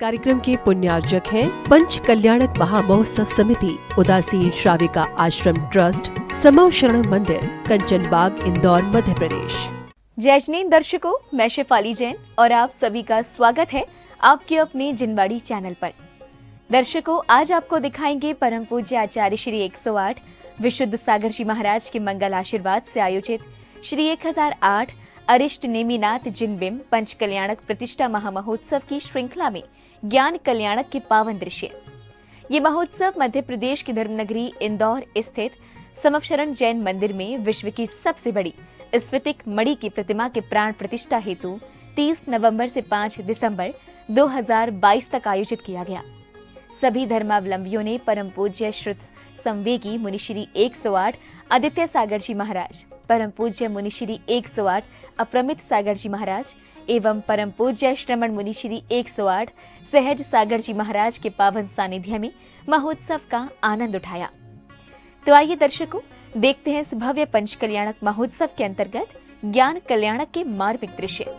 कार्यक्रम के पुण्यार्जक हैं पंच कल्याणक महामहोत्सव समिति, उदासीन श्राविका आश्रम ट्रस्ट, समव शरण मंदिर, कंचन बाग, इंदौर, मध्य प्रदेश। जय जैन दर्शकों, मैं शेफाली जैन और आप सभी का स्वागत है आपके अपने जिनवाड़ी चैनल पर। दर्शकों, आज आपको दिखाएंगे परम पूज्य आचार्य श्री 108 विशुद्ध सागर जी महाराज के मंगल आशीर्वाद से आयोजित श्री 1008 अरिष्ट नेमिनाथ जिनबिंब पंच कल्याणक प्रतिष्ठा महामहोत्सव की श्रृंखला में ज्ञान कल्याणक के पावन दृश्य। ये महोत्सव मध्य प्रदेश की धर्मनगरी इंदौर स्थित समवशरण जैन मंदिर में विश्व की सबसे बड़ी स्फटिक मणि की प्रतिमा के प्राण प्रतिष्ठा हेतु 30 नवंबर से 5 दिसंबर 2022 तक आयोजित किया गया। सभी धर्मावलंबियों ने परम पूज्य श्रुत संवेगी मुनिश्री 108 आदित्य सागर जी महाराज, परम पूज्य मुनिश्री 108 अप्रमित सागर जी महाराज एवं परम पूज्य श्रमण मुनिश्री 108 सहज सागर जी महाराज के पावन सानिध्य में महोत्सव का आनंद उठाया। तो आइए दर्शकों, देखते हैं इस भव्य पंच कल्याणक महोत्सव के अंतर्गत ज्ञान कल्याणक के मार्मिक दृश्य।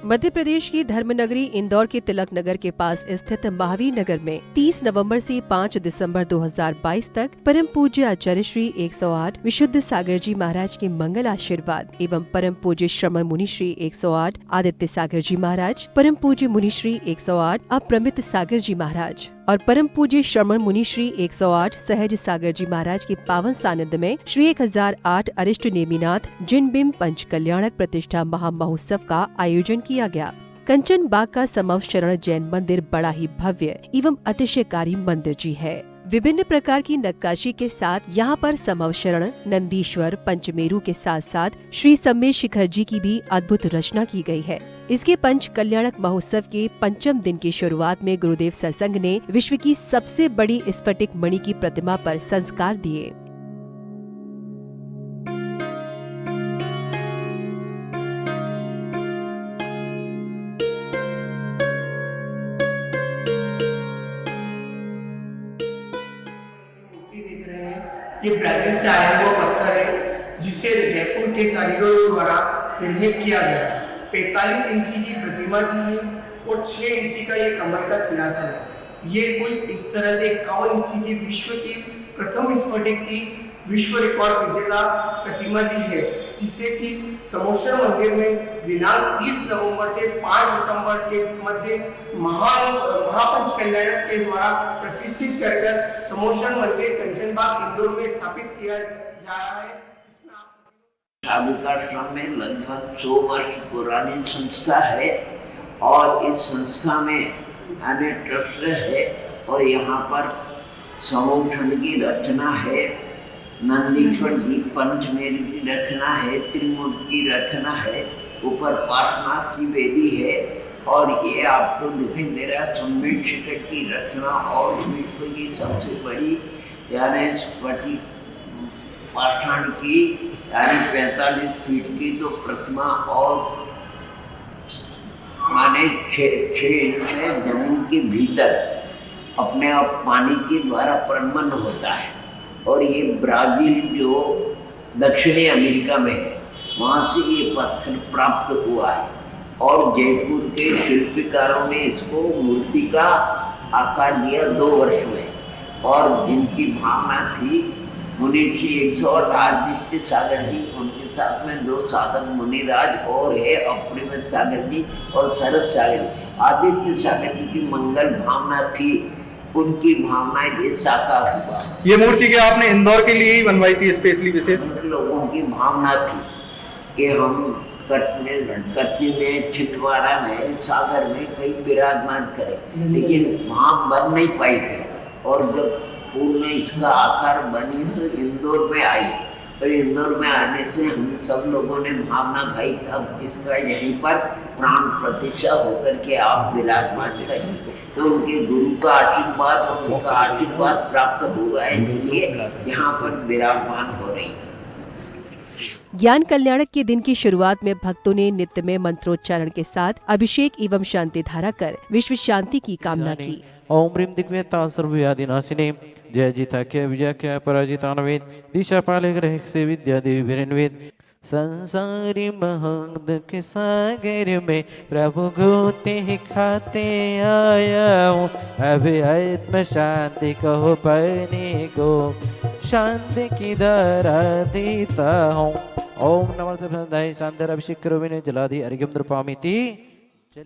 मध्य प्रदेश की धर्मनगरी इंदौर के तिलक नगर के पास स्थित महावीर नगर में 30 नवंबर से 5 दिसंबर 2022 तक परम पूज्य आचार्य श्री 108 विशुद्ध सागर जी महाराज के मंगल आशीर्वाद एवं परम पूज्य श्रमण मुनि श्री 108 आदित्य सागर जी महाराज, परम पूज्य मुनि श्री 108 अप्रमित सागर जी महाराज और परम पूज्य श्रमण मुनि श्री 108 सहज सागर जी महाराज के पावन सानिध्य में श्री 1008 अरिष्ट नेमिनाथ जिनबिंब पंच कल्याणक प्रतिष्ठा महामहोत्सव का आयोजन किया गया। कंचन बाग का समव शरण जैन मंदिर बड़ा ही भव्य एवं अतिशयकारी मंदिर जी है। विभिन्न प्रकार की नक्काशी के साथ यहाँ पर समव शरण, नंदीश्वर, पंचमेरु के साथ साथ श्री सम्मेद शिखर जी की भी अद्भुत रचना की गई है। इसके पंच कल्याणक महोत्सव के पंचम दिन की शुरुआत में गुरुदेव सत्संग ने विश्व की सबसे बड़ी स्फटिक मणि की प्रतिमा पर संस्कार दिए। ये ब्राजील से आया हुआ पत्थर है जिसे जयपुर के कारीगरों द्वारा निर्मित किया गया है। 45 इंची की प्रतिमा जी है और 6 इंची का ये कमल का सिंहासन है। ये कुल इस तरह से 51 इंची की विश्व की प्रथम स्फटिक की विश्व रिकॉर्ड विजेता प्रतिमा जी है, जिसे कि समोशर मंदिर में दिनांक 30 नवंबर से 5 दिसंबर के मध्य महापंच कल्याणक के द्वारा प्रतिष्ठित कर समोशर मंदिर कंचन बाग इंदौर में स्थापित किया जा रहा है। श्राविकाश्रम में लगभग 100 वर्ष पुरानी संस्था है और इस संस्था में अनेक ट्रस्ट है और यहाँ पर समोषण की रचना है, नंदीश्वर की पंचमेरु की रचना है, त्रिमूर्ति की रचना है, ऊपर पार्श्वनाथ की वेदी है और ये आपको दिखाई दे रहा है सम्मेद शिखर की रचना और विश्व की सबसे बड़ी यानी स्फटिक पाषाण की यानी 45 फीट की तो प्रतिमा और माने 6 इंच जमीन के भीतर अपने आप पानी के द्वारा प्रमन्न होता है। और ये ब्राजील जो दक्षिणी अमेरिका में है वहाँ से ये पत्थर प्राप्त हुआ है और जयपुर के शिल्पकारों ने इसको मूर्ति का आकार दिया 2 वर्ष में। और जिनकी भावना थी मुनिश्री 108 आदित्य सागर जी, उनके साथ में 2 साधक मुनिराज और है अप्रमित सागर जी और सरस सागर जी। आदित्य सागर जी की मंगल भावना थी, उनकी भावना ये साकार हुआ। ये मूर्ति क्या आपने इंदौर के लिए ही बनवाई थी स्पेशली विशेष? लोगों की भावना थी कि हम कटनी में, छिंदवाड़ा में, सागर में कहीं विराजमान करें, लेकिन वहाँ बन नहीं पाई थी। और जब पूर्ण इसका आकार बनी तो इंदौर में आई और इंदौर में आने से हम सब लोगों ने भावना भाई अब इसका यहीं पर प्राण प्रतिष्ठा होकर के आप विराजमान करें, तो उनके गुरु का आशीर्वाद और उनका आशीर्वाद प्राप्त होगा, इसलिए यहाँ पर विराजमान हो रही है। ज्ञान कल्याणक के दिन की शुरुआत में भक्तों ने नित्य में मंत्रोच्चारण के साथ अभिषेक एवं शांति धारा कर विश्व शांति की कामना की। ओम ह्रीं दिग्वेता सर्वव्याधिनाशिने जय जिताख्य विजयाख्य पराजितान्वेद दिशा पाले ग्रह से विद्या देवी वीरन्वेद संसारी महादुख सागर में प्रभु गोते खाते आया हूँ अभी आत्म शांति कहो पाने को शांति की धारा देता हूँ। ओम नमः शांति अभिषेक करो मैंने जलादि अर्घ्यम द्रपामिति।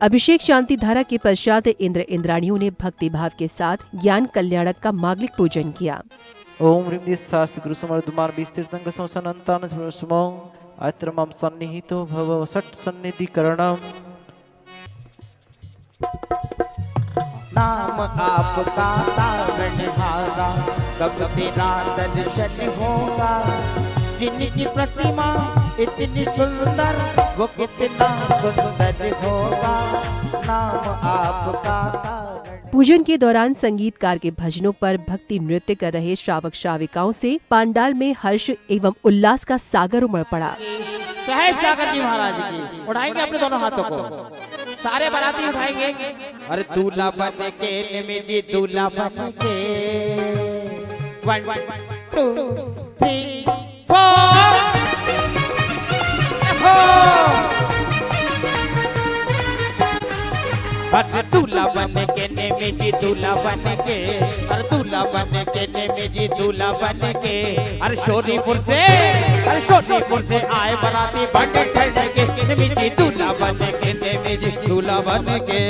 अभिषेक शांति धारा के पश्चात इंद्र इंद्राणियों ने भक्ति भाव के साथ ज्ञान कल्याणक का मांगलिक पूजन किया। ओम ह्रीं शास्त्र गुरु समर्धमान विस्तीर्तंग संसनंतान स्मो अत्र मम सन्निहितो भव सट सन्निधिकरणम। नाम आपका तारणहारा कब तेरा दर्शन होगा जिनकी प्रतिमा इतनी सुंदर वो कितना सुंदर होगा नाम आपका तारण। पूजन के दौरान संगीतकार के भजनों पर भक्ति नृत्य कर रहे श्रावक श्राविकाओं से पांडाल में हर्ष एवं उल्लास का सागर उमड़ पड़ा। साहेब सागर जी महाराज की उठाएंगे अपने दोनों हाथों को, सारे बाराती उठाएंगे। अरे दूल्हा बन के निमिजी दूल्हा बन के 1 2 3 4 अरे दूल्हा बन के निमिजी दूल्हा बन के, अरे दूल्हा बन के निमिजी दूल्हा बन के, अरे शोरीपुर से आए बराती बन के निमिजी दूल्हा बन के निमिजी दूल्हा बन के।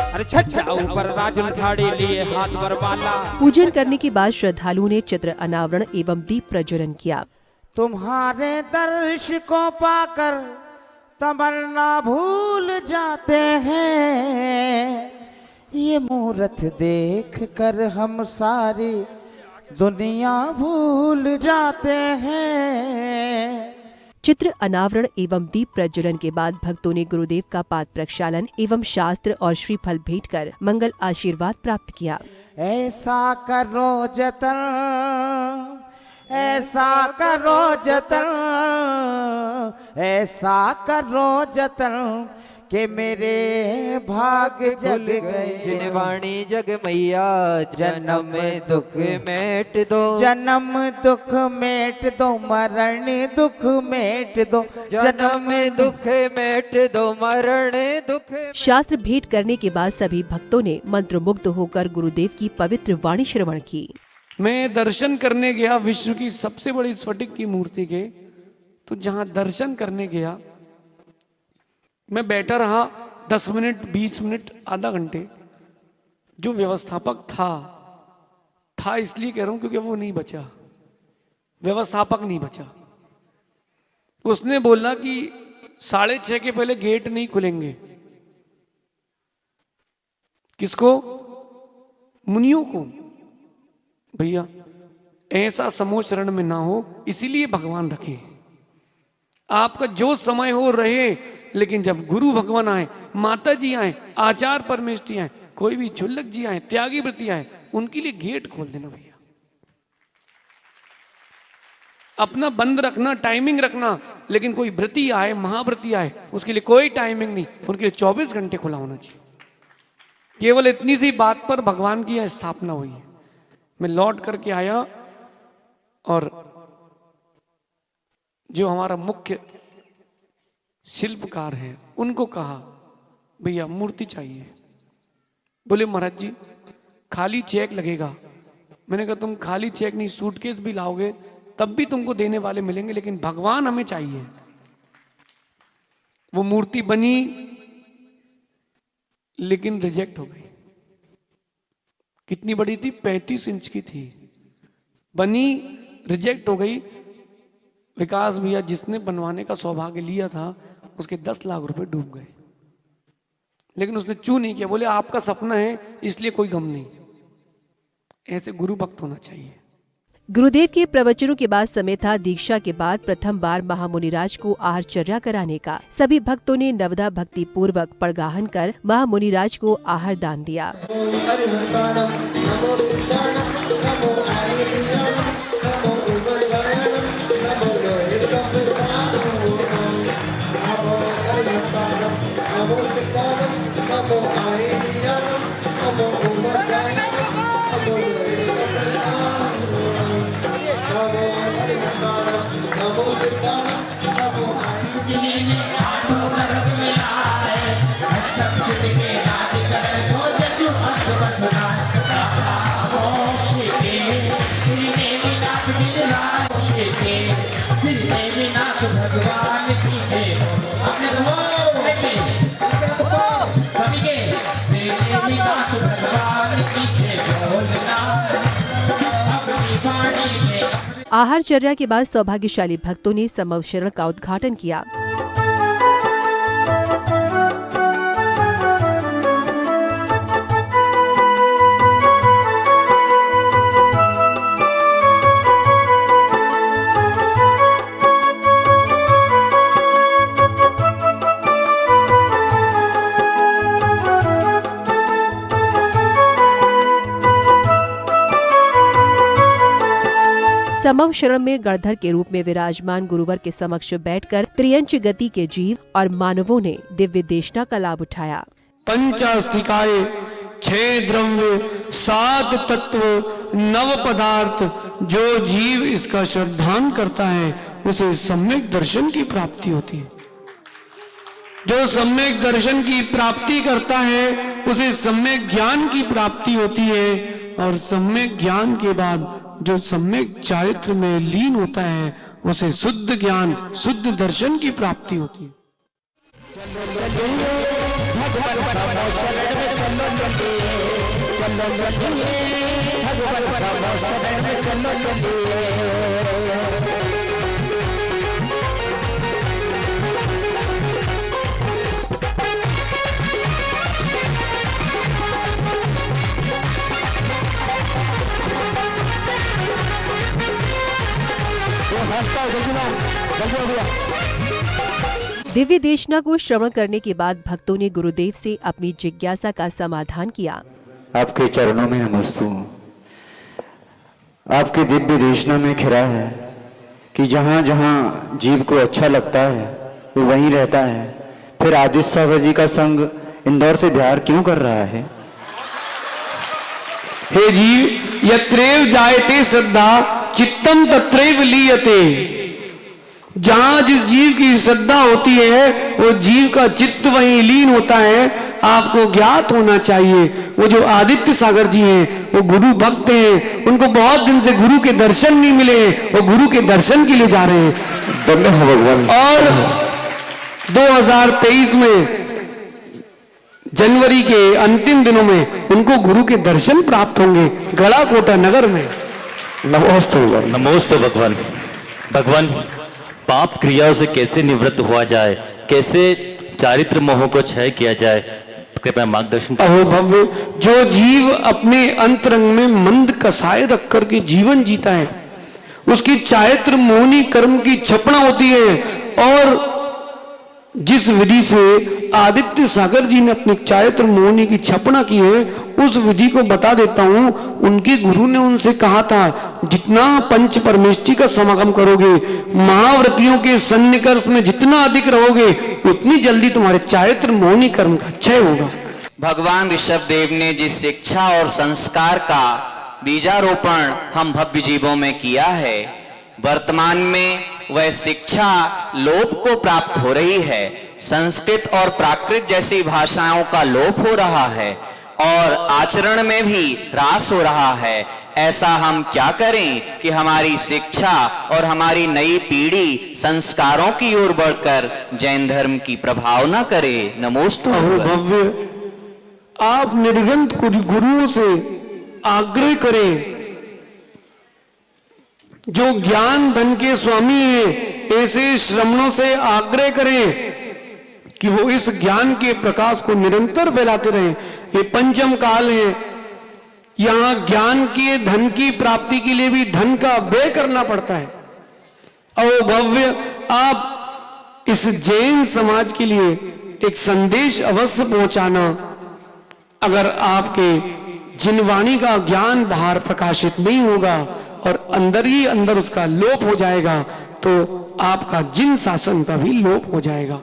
अरे छज्जा ऊपर राजू झाड़ी लिए हाथ पर माला। पूजन करने के बाद श्रद्धालुओं ने चित्र अनावरण एवं दीप प्रज्वलन किया। तुम्हारे दर्श को पाकर तमन्ना भूल जाते हैं, ये मूरत देख कर हम सारी दुनिया भूल जाते हैं। चित्र अनावरण एवं दीप प्रज्वलन के बाद भक्तों ने गुरुदेव का पाद प्रक्षालन एवं शास्त्र और श्रीफल भेंट कर मंगल आशीर्वाद प्राप्त किया। ऐसा करो जतन, ऐसा करो जतन, ऐसा करो जतन के मेरे भाग जग गए। जिनवाणी जग मैया जन्म दुख मेट दो, जन्म दुख मेट दो, मरण दुख मेट दो, जन्म दुख मेट दो, मरण दुख। शास्त्र भेंट करने के बाद सभी भक्तों ने मंत्रमुग्ध होकर गुरुदेव की पवित्र वाणी श्रवण की। मैं दर्शन करने गया विश्व की सबसे बड़ी स्फटिक की मूर्ति के, तो जहां दर्शन करने गया मैं बैठा रहा 10 मिनट 20 मिनट आधा घंटे। जो व्यवस्थापक था इसलिए कह रहा हूं क्योंकि वो नहीं बचा, व्यवस्थापक नहीं बचा। उसने बोला कि 6:30 के पहले गेट नहीं खुलेंगे। किसको? मुनियों को। भैया ऐसा समूह चरण में ना हो, इसीलिए भगवान रखे। आपका जो समय हो रहे, लेकिन जब गुरु भगवान आए, माता जी आए, आचार्य परमेष्ठी आए, कोई भी झुल्लक जी आए, त्यागी व्रती आए, उनके लिए गेट खोल देना भैया। अपना बंद रखना, टाइमिंग रखना, लेकिन कोई व्रती आए, महाव्रती आए, उसके लिए कोई टाइमिंग नहीं, उनके लिए 24 घंटे खुला होना चाहिए। केवल इतनी सी बात पर भगवान की यह स्थापना हुई है। मैं लौट करके आया और जो हमारा मुख्य शिल्पकार है उनको कहा, भैया मूर्ति चाहिए। बोले महाराज जी खाली चेक लगेगा। मैंने कहा तुम खाली चेक नहीं, सूटकेस भी लाओगे तब भी तुमको देने वाले मिलेंगे, लेकिन भगवान हमें चाहिए। वो मूर्ति बनी लेकिन रिजेक्ट हो गई। कितनी बड़ी थी? 35 इंच की थी। बनी, रिजेक्ट हो गई। विकास भैया जिसने बनवाने का सौभाग्य लिया था उसके 10 लाख रुपए डूब गए, लेकिन उसने चू नहीं किया। बोले आपका सपना है इसलिए कोई गम नहीं। ऐसे गुरु भक्त होना चाहिए। गुरुदेव के प्रवचनों के बाद समय था दीक्षा के बाद प्रथम बार महामुनिराज को आहारचर्या कराने का। सभी भक्तों ने नवदा भक्ति पूर्वक पड़गाहन कर महामुनिराज को आहार दान दिया। आहारचर्या के बाद सौभाग्यशाली भक्तों ने समवशरण का उद्घाटन किया। समव शरण में गणधर के रूप में विराजमान गुरुवर के समक्ष बैठकर त्रियंच गति के जीव और मानवों ने दिव्य देशना का लाभ उठाया। पंचास्तिकाय 6 द्रव्य 7 तत्व 9 पदार्थ, जो जीव इसका श्रद्धान करता है उसे सम्यक दर्शन की प्राप्ति होती है। जो सम्यक दर्शन की प्राप्ति करता है उसे सम्यक ज्ञान की प्राप्ति होती है, और सम्यक ज्ञान के बाद जो सम्यक चारित्र में लीन होता है उसे शुद्ध ज्ञान शुद्ध दर्शन की प्राप्ति होती है। दिव्य देशना को श्रवण करने के बाद भक्तों ने गुरुदेव से अपनी जिज्ञासा का समाधान किया। आपके चरणों में नमस्तु। आपके दिव्य देशना में खिरा है कि जहाँ जहाँ जीव को अच्छा लगता है वो वहीं रहता है, फिर आदित्य सागर जी का संग इंदौर से बिहार क्यों कर रहा है? हे जीव, यत्रैव जायते श्रद्धा चित्तम तत्रैव लीयते। जहां जिस जीव की श्रद्धा होती है वो जीव का चित्त वहीं लीन होता है। आपको ज्ञात होना चाहिए, वो जो आदित्य सागर जी हैं वो गुरु भक्त हैं, उनको बहुत दिन से गुरु के दर्शन नहीं मिले, वो गुरु के दर्शन के लिए जा रहे हैं। और 2023 में जनवरी के अंतिम दिनों में उनको गुरु के दर्शन प्राप्त होंगे गढ़ाकोटा नगर में। नमोस्तु भगवान। भगवान, पाप क्रियाओं से कैसे निवृत्त हुआ जाए, कैसे चारित्र मोह को क्षय किया जाए, कृपया मार्गदर्शन। अहो भव्य, जो जीव अपने अंतरंग में मंद कसाय रख करके जीवन जीता है उसकी चारित्र मोहनी कर्म की क्षपणा होती है। और जिस विधि से आदित्य सागर जी ने अपने चारित्र मोहनी की क्षपणा की है उस विधि को बता देता हूं। उनके गुरु ने उनसे कहा था, जितना पंच परमेष्टि का समागम करोगे, महाव्रतियों के सन्निकर्ष में जितना अधिक रहोगे, उतनी जल्दी तुम्हारे चारित्र मोहनी कर्म का क्षय होगा। भगवान ऋषभ देव ने जिस शिक्षा और संस्कार का बीजारोपण हम भव्य जीवों में किया है, वर्तमान में वह शिक्षा लोप को प्राप्त हो रही है। संस्कृत और प्राकृत जैसी भाषाओं का लोप हो रहा है और आचरण में भी ह्रास हो रहा है। ऐसा हम क्या करें कि हमारी शिक्षा और हमारी नई पीढ़ी संस्कारों की ओर बढ़कर जैन धर्म की प्रभाव न करे। नमोस्तु भव्य, आप निर्गंत गुरुओं से आग्रह करें, जो ज्ञान धन के स्वामी हैं, ऐसे श्रमणों से आग्रह करें कि वो इस ज्ञान के प्रकाश को निरंतर फैलाते रहें। ये पंचम काल है, यहाँ ज्ञान के धन की प्राप्ति के लिए भी धन का व्यय करना पड़ता है। और भव्य, आप इस जैन समाज के लिए एक संदेश अवश्य पहुंचाना। अगर आपके जिनवाणी का ज्ञान बाहर प्रकाशित नहीं होगा और अंदर ही अंदर उसका लोप हो जाएगा तो आपका जिन शासन का भी लोप हो जाएगा।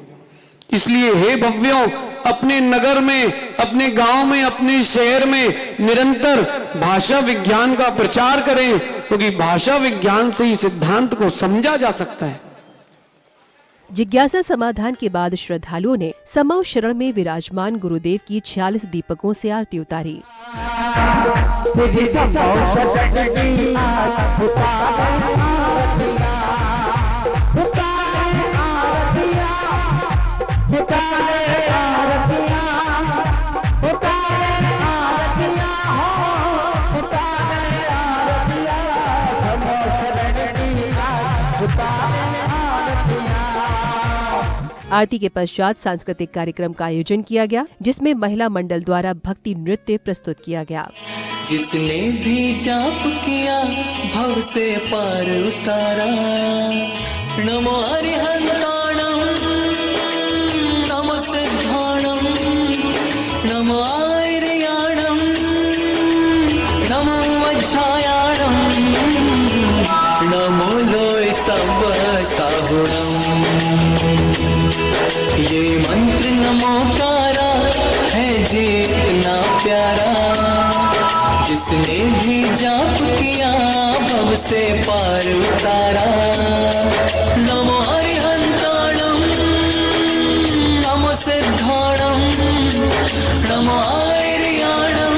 इसलिए हे भव्यों, अपने नगर में, अपने गांव में, अपने शहर में निरंतर भाषा विज्ञान का प्रचार करें। क्योंकि भाषा विज्ञान से ही सिद्धांत को समझा जा सकता है। जिज्ञासा समाधान के बाद श्रद्धालुओं ने समव शरण में विराजमान गुरुदेव की 46 दीपकों से आरती उतारी। आरती के पश्चात सांस्कृतिक कार्यक्रम का आयोजन किया गया, जिसमें महिला मंडल द्वारा भक्ति नृत्य प्रस्तुत किया गया। जिसने भी जाप किया भव से पार उतारा, नमो हरिहंताणम नमो सिद्धाणम नमो आर्याणम नमो वज्रायाणम नमो लोय सब साहुणम। ये मंत्र नमोकारा है जी इतना प्यारा, जिसने भी जाप किया भव से पार उतारा। नमो हरिहंताणम नमो सिद्धाणम नमो आर्याणम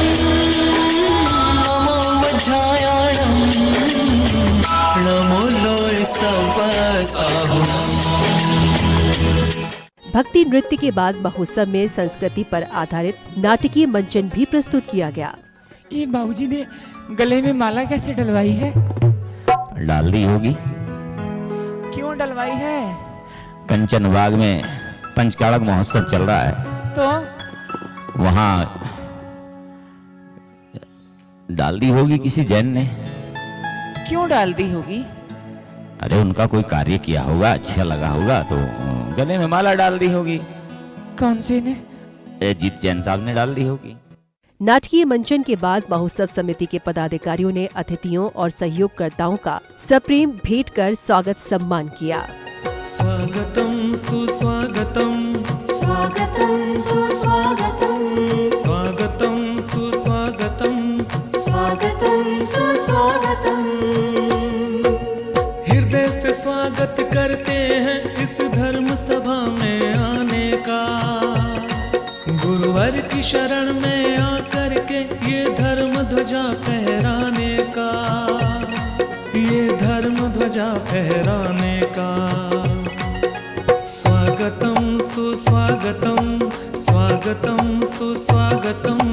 नमो वज्रायाणम नमो लोय सब साहुणम। भक्ति नृत्य के बाद महोत्सव में संस्कृति पर आधारित नाटकीय मंचन भी प्रस्तुत किया गया। ये बाबूजी ने गले में माला कैसे डलवाई है? डाल दी होगी। क्यों डलवाई है? कंचन बाग में पंचकाड़क महोत्सव चल रहा है तो वहाँ डाल दी होगी किसी जैन ने। क्यों डाल दी होगी? अरे उनका कोई कार्य किया होगा, अच्छा लगा होगा तो गले में माला डाल दी होगी। कौन से ने? जीत जैन साहब ने डाल दी होगी। नाटकीय मंचन के बाद महोत्सव समिति के पदाधिकारियों ने अतिथियों और सहयोगकर्ताओं का सप्रेम भेंट कर स्वागत सम्मान किया। स्वागतम सुस्वागतम स्वागतम सुस्वागतम स्वागतम सुस्वागतम स्वागतम सुस्वागतम। हृदय से स्वागत करते हैं इस धर्म सभा में आने का। गुरुवर की शरण में आकर के ये धर्म ध्वजा फहराने का, ये धर्म ध्वजा फहराने का। स्वागतम सुस्वागतम स्वागतम सुस्वागतम।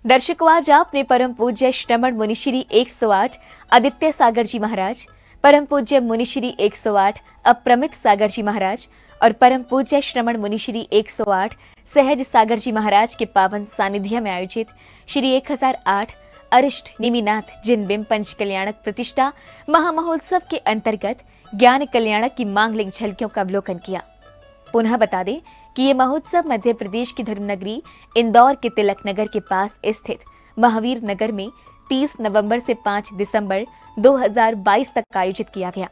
दर्शकों, आज आपने परम पूज्य श्रमण मुनिश्री 108 आदित्य सागर जी महाराज, परम पूज्य मुनिश्री 108 अप्रमित सागर जी महाराज और परम पूज्य श्रमण मुनिश्री 108 सहज सागर जी महाराज के पावन सानिध्य में आयोजित श्री 1008 अरिष्ट निमिनाथ जिनबिंब पंच कल्याणक प्रतिष्ठा महामहोत्सव के अंतर्गत ज्ञान कल्याणक की मांगलिक झलकियों का अवलोकन किया। पुनः बता दें कि ये महोत्सव मध्य प्रदेश की धर्मनगरी इंदौर के तिलक नगर के पास स्थित महावीर नगर में 30 नवंबर से 5 दिसंबर 2022 तक आयोजित किया गया।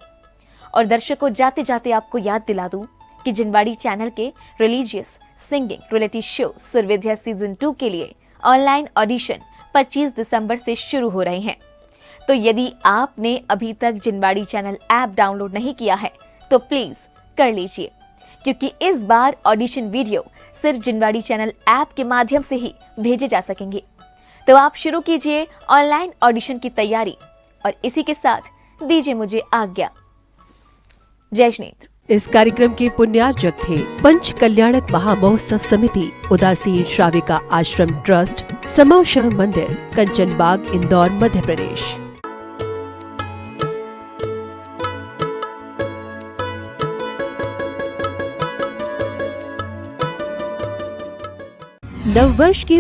और दर्शकों, जाते जाते आपको याद दिला दूं कि जिनवाड़ी चैनल के religious singing reality show Survidya season 2 के लिए ऑनलाइन ऑडिशन 25 दिसंबर से शुरू हो रहे हैं। तो यदि आपने अभी तक जिनवाड़ी चैनल ऐप डाउनलोड नहीं किया है तो प्लीज कर लीजिए, क्योंकि इस बार ऑडिशन वीडियो सिर्फ जिनवाड़ी चैनल ऐप के माध्यम से ही भेजे जा सकेंगे। तो आप शुरू कीजिए ऑनलाइन ऑडिशन की तैयारी और इसी के साथ दीजिए मुझे आज्ञा। जय नेत्र। इस कार्यक्रम के पुण्यार्जक थे पंच कल्याणक महामहोत्सव समिति, उदासीन श्राविका आश्रम ट्रस्ट, समव शरण मंदिर, कंचन बाग, इंदौर, मध्य प्रदेश। नववर्ष के